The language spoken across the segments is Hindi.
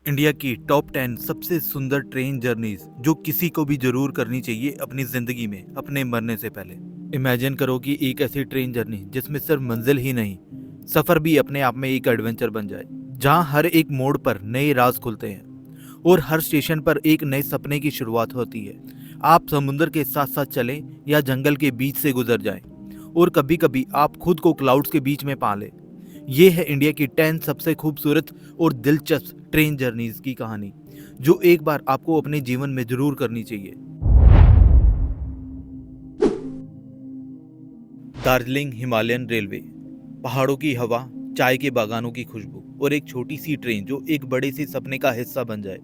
इंडिया की टॉप 10 सबसे सुंदर ट्रेन जर्नीज जो किसी को भी जरूर करनी चाहिए अपनी जिंदगी में अपने मरने से पहले। इमेजिन करो कि एक ऐसी ट्रेन जर्नी जिसमें सिर्फ मंजिल ही नहीं, सफर भी अपने आप में एक एडवेंचर बन जाए, जहां हर एक मोड़ पर नए राज खुलते हैं और हर स्टेशन पर एक नए सपने की शुरुआत होती है। आप समुद्र के साथ साथ चलें या जंगल के बीच से गुजर जाएं और कभी कभी आप खुद को क्लाउड्स के बीच में पा लें। ये है इंडिया की 10 सबसे खूबसूरत और दिलचस्प ट्रेन जर्नीज की कहानी, जो एक बार आपको अपने जीवन में जरूर करनी चाहिए। Darjeeling Himalayan railway. पहाड़ों की हवा, चाय के बागानों की खुशबू और एक छोटी सी ट्रेन जो एक बड़े से सपने का हिस्सा बन जाए।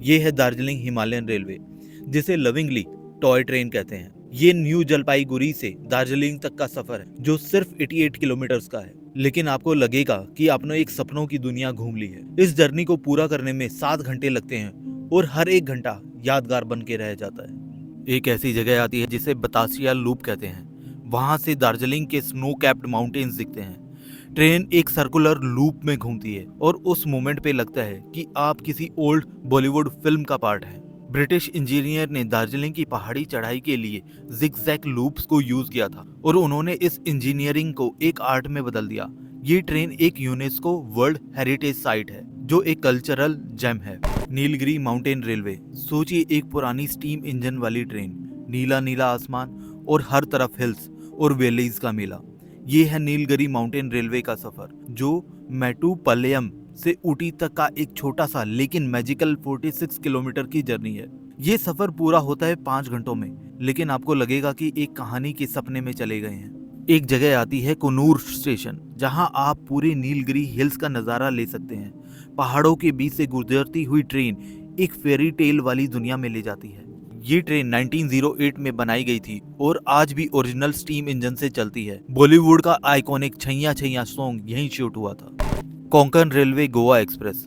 ये है दार्जिलिंग हिमालयन रेलवे, जिसे लविंगली टॉय ट्रेन कहते हैं। ये न्यू जलपाईगुड़ी से दार्जिलिंग तक का सफर है जो सिर्फ 88 किलोमीटर का है, लेकिन आपको लगेगा कि आपने एक सपनों की दुनिया घूम ली है। इस जर्नी को पूरा करने में 7 घंटे लगते हैं और हर एक घंटा यादगार बन के रह जाता है। एक ऐसी जगह आती है जिसे बतासिया लूप कहते हैं। वहां से दार्जिलिंग के स्नो कैप्ड माउंटेन्स दिखते हैं। ट्रेन एक सर्कुलर लूप में घूमती है और उस मोमेंट पे लगता है कि आप किसी ओल्ड बॉलीवुड फिल्म का पार्ट है। ब्रिटिश इंजीनियर ने दार्जिलिंग की पहाड़ी चढ़ाई के लिए जिगजैग लूप्स को यूज किया था और उन्होंने इस इंजीनियरिंग को एक आर्ट में बदल दिया। ये ट्रेन एक यूनेस्को वर्ल्ड हेरिटेज साइट है जो एक कल्चरल जेम है। Nilgiri mountain railway. सोचिए, एक पुरानी स्टीम इंजन वाली ट्रेन, नीला नीला आसमान और हर तरफ हिल्स और वैलीज का मेला। ये है नीलगिरी माउंटेन रेलवे का सफर, जो मेटुपालयम से ऊटी तक का एक छोटा सा लेकिन मैजिकल 46 किलोमीटर की जर्नी है। ये सफर पूरा होता है 5 घंटों में, लेकिन आपको लगेगा कि एक कहानी के सपने में चले गए हैं। एक जगह आती है कुनूर स्टेशन, जहां आप पूरे नीलगिरी हिल्स का नजारा ले सकते हैं। पहाड़ों के बीच से गुजरती हुई ट्रेन एक फेरी टेल वाली दुनिया में ले जाती है। ये ट्रेन 1908 में बनाई गई थी और आज भी ओरिजिनल स्टीम इंजन से चलती है। बॉलीवुड का आइकॉनिक छैया छैया सॉन्ग यहीं शूट हुआ था। Konkan railway Goa express.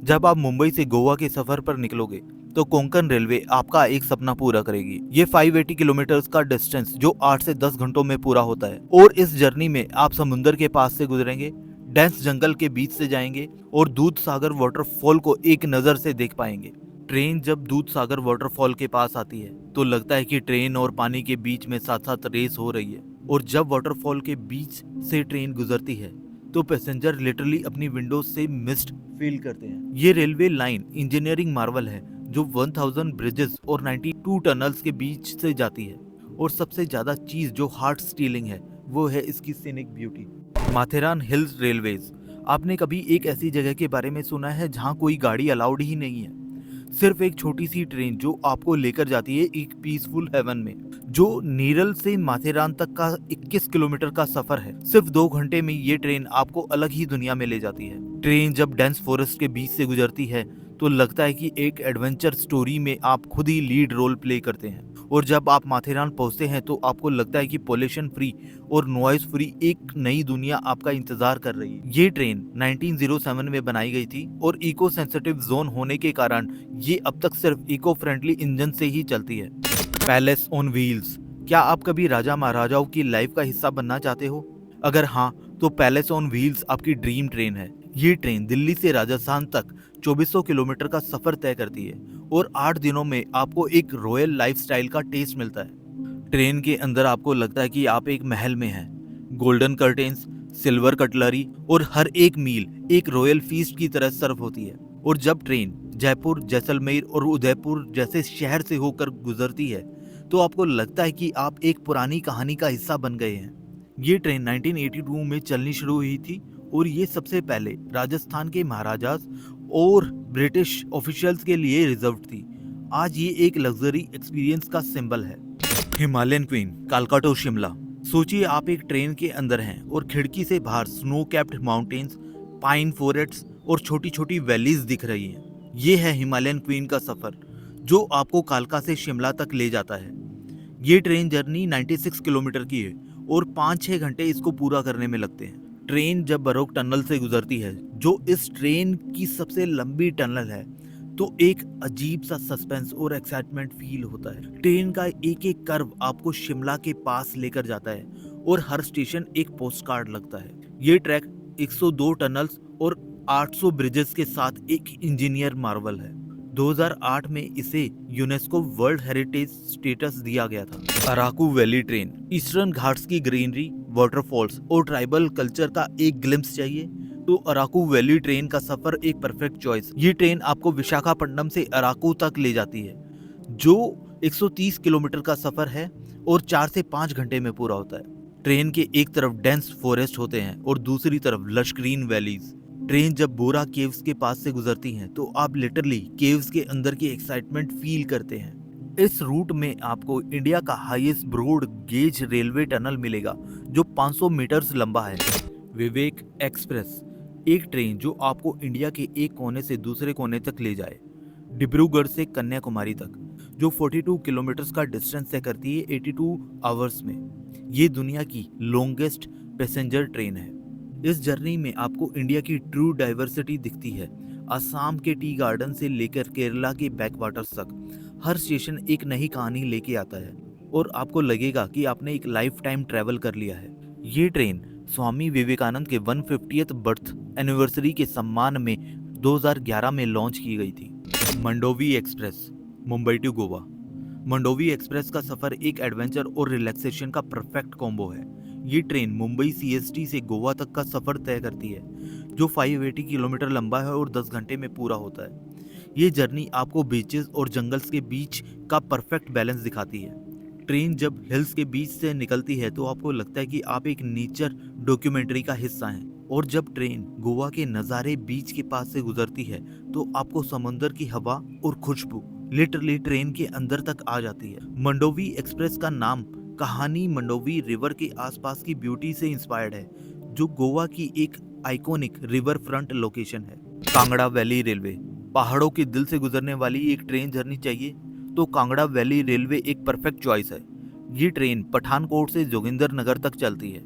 जब आप मुंबई से गोवा के सफर पर निकलोगे तो कोंकण रेलवे आपका एक सपना पूरा करेगी। ये 580 किलोमीटर का डिस्टेंस जो 8 से 10 घंटों में पूरा होता है, और इस जर्नी में आप समुद्र के पास से गुजरेंगे, डेंस जंगल के बीच से जाएंगे और दूध सागर वाटरफॉल को एक नजर से देख पाएंगे। ट्रेन जब दूध सागर वाटरफॉल के पास आती है तो लगता है कि ट्रेन और पानी के बीच में साथ साथ रेस हो रही है, और जब वाटरफॉल के बीच से ट्रेन गुजरती है तो पैसेंजर लिटरली अपनी विंडो से मिस्ट फील करते हैं। ये रेलवे लाइन इंजीनियरिंग मार्वल है जो 1000 ब्रिजेस और 92 टनल्स के बीच से जाती है, और सबसे ज्यादा चीज जो हार्ट स्टीलिंग है वो है इसकी scenic beauty. Matheran hills railways. आपने कभी एक ऐसी जगह के बारे में सुना है जहां कोई गाड़ी अलाउड ही नहीं है? सिर्फ एक छोटी सी ट्रेन जो आपको लेकर जाती है एक पीसफुल हेवन में। जो नीरल से माथेरान तक का 21 किलोमीटर का सफर है, सिर्फ 2 घंटे में ये ट्रेन आपको अलग ही दुनिया में ले जाती है। ट्रेन जब डेंस फॉरेस्ट के बीच से गुजरती है तो लगता है कि एक एडवेंचर स्टोरी में आप खुद ही लीड रोल प्ले करते हैं, और जब आप माथेरान पहुंचते हैं तो आपको लगता है कि पोल्यूशन फ्री और नॉइज फ्री एक नई दुनिया आपका इंतजार कर रही है। ये ट्रेन 1907 में बनाई गई थी और इको सेंसिटिव जोन होने के कारण ये अब तक सिर्फ इको फ्रेंडली इंजन से ही चलती है। Palace on wheels. क्या आप कभी राजा महाराजाओं की लाइफ का हिस्सा बनना चाहते हो? अगर हाँ, तो पैलेस ऑन व्हील्स आपकी ड्रीम ट्रेन है। ये ट्रेन दिल्ली से राजस्थान तक 2400 किलोमीटर का सफर तय करती है और 8 दिनों में आपको एक रॉयल लाइफस्टाइल का टेस्ट मिलता है। ट्रेन के अंदर आपको लगता है कि आप एक महल में हैं। गोल्डन कर्टेन्स, सिल्वर कटलरी और हर एक मील एक रॉयल फीस्ट की तरह सर्व होती है। और जब ट्रेन जयपुर, जैसलमेर और उदयपुर जैसे शहर से होकर गुजरती है तो आपको लगता है कि आप एक पुरानी कहानी का हिस्सा बन गए हैं। ये ट्रेन 1982 में चलनी शुरू हुई थी और ये सबसे पहले राजस्थान के महाराजास और ब्रिटिश ऑफिशियल्स के लिए रिजर्व थी। आज ये एक लग्जरी एक्सपीरियंस का सिंबल है। हिमालयन क्वीन, कालका टू शिमला। सोचिए, आप एक ट्रेन के अंदर हैं और खिड़की से बाहर snow capped mountains, pine forests और छोटी छोटी वैलीज दिख रही हैं। ये है हिमालयन क्वीन का सफर जो आपको कालका से शिमला तक ले जाता है। ये ट्रेन जर्नी 96 किलोमीटर की है और 5-6 घंटे इसको पूरा करने में लगते हैं। ट्रेन जब बरोक टनल से गुजरती है, जो इस ट्रेन की सबसे लंबी टनल है, तो एक अजीब सा सस्पेंस और एक्साइटमेंट फील होता है। ट्रेन का एक एक कर्व आपको शिमला के पास लेकर जाता है और हर स्टेशन एक पोस्ट कार्ड लगता है। ये ट्रैक 102 टनल्स और 800 ब्रिजेस के साथ एक इंजीनियर मार्वल है। 2008 में इसे यूनेस्को वर्ल्ड हेरिटेज स्टेटस दिया गया था। Araku valley train eastern Ghats की ग्रीनरी, वाटरफॉल्स और ट्राइबल कल्चर का एक ग्लिम्स चाहिए तो अराकू वैली ट्रेन का सफर एक परफेक्ट चॉइस। ये ट्रेन आपको विशाखापट्टनम से अराकू तक ले जाती है, जो 130 किलोमीटर का सफर है और 4 से 5 घंटे में पूरा होता है। ट्रेन के एक तरफ डेंस फॉरेस्ट होते हैं और दूसरी तरफ लश ग्रीन वैलीज। ट्रेन जब बोरा केव्स के पास से गुजरती है तो आप लिटरली केव्स के अंदर की एक्साइटमेंट फील करते हैं। इस रूट में आपको इंडिया का highest broad gauge railway tunnel मिलेगा जो 500 मीटर्स लंबा है। विवेक एक्सप्रेस एक ट्रेन जो आपको इंडिया के एक कोने से दूसरे कोने तक ले जाए, डिब्रूगढ़ से कन्याकुमारी तक, जो 42 किलोमीटर का डिस्टेंस तय करती है 82 आवर्स में। ये दुनिया की लॉन्गेस्ट पैसेंजर ट्रेन है। इस जर्नी में आपको इंडिया की ट्रू डाइवर्सिटी दिखती है। असम के टी गार्डन से लेकर केरला के बैकवाटर्स तक हर स्टेशन एक नई कहानी लेके आता है और आपको लगेगा कि आपने एक लाइफ टाइम ट्रैवल कर लिया है। ये ट्रेन स्वामी विवेकानंद के 150th बर्थ एनिवर्सरी के सम्मान में 2011 में लॉन्च की गई थी। Mandovi express Mumbai to Goa. Mandovi express का सफर एक एडवेंचर और रिलैक्सेशन का परफेक्ट कॉम्बो है। ये ट्रेन मुंबई सीएसटी से गोवा तक का सफर तय करती है, जो 580 किलोमीटर लंबा है और 10 घंटे में पूरा होता है। ये जर्नी आपको बीचेस और जंगल्स के बीच का परफेक्ट बैलेंस दिखाती है। ट्रेन जब हिल्स के बीच से निकलती है तो आपको लगता है कि आप एक नेचर डॉक्यूमेंट्री का हिस्सा हैं, और जब ट्रेन गोवा के नज़ारे बीच के पास से गुजरती है तो आपको समुंदर की हवा और खुशबू लिटरली ट्रेन के अंदर तक आ जाती है। मंडोवी एक्सप्रेस का नाम कहानी मंडोवी रिवर के आसपास की ब्यूटी से इंस्पायर्ड है, जो गोवा की एक आइकॉनिक रिवर फ्रंट लोकेशन है। कांगड़ा वैली रेलवे पहाड़ों के दिल से गुजरने वाली एक ट्रेन जर्नी चाहिए तो कांगड़ा वैली रेलवे एक परफेक्ट चॉइस है। ये ट्रेन पठानकोट से जोगिंदर नगर तक चलती है,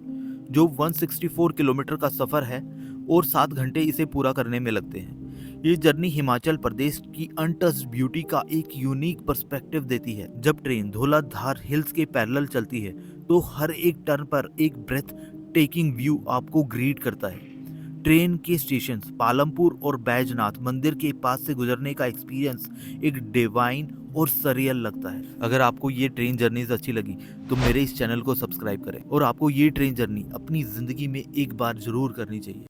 जो 164 किलोमीटर का सफर है और 7 घंटे इसे पूरा करने में लगते हैं। ये जर्नी हिमाचल प्रदेश की अनटच्ड ब्यूटी का एक यूनिक पर्सपेक्टिव देती है। जब ट्रेन धौलाधार हिल्स के पैरेलल चलती है तो हर एक टर्न पर एक ब्रेथ टेकिंग व्यू आपको ग्रीट करता है। ट्रेन के स्टेशन पालमपुर और बैजनाथ मंदिर के पास से गुजरने का एक्सपीरियंस एक डिवाइन और सरियल लगता है। अगर आपको ये ट्रेन जर्नीज अच्छी लगी तो मेरे इस चैनल को सब्सक्राइब करें और आपको ये ट्रेन जर्नी अपनी ज़िंदगी में एक बार ज़रूर करनी चाहिए।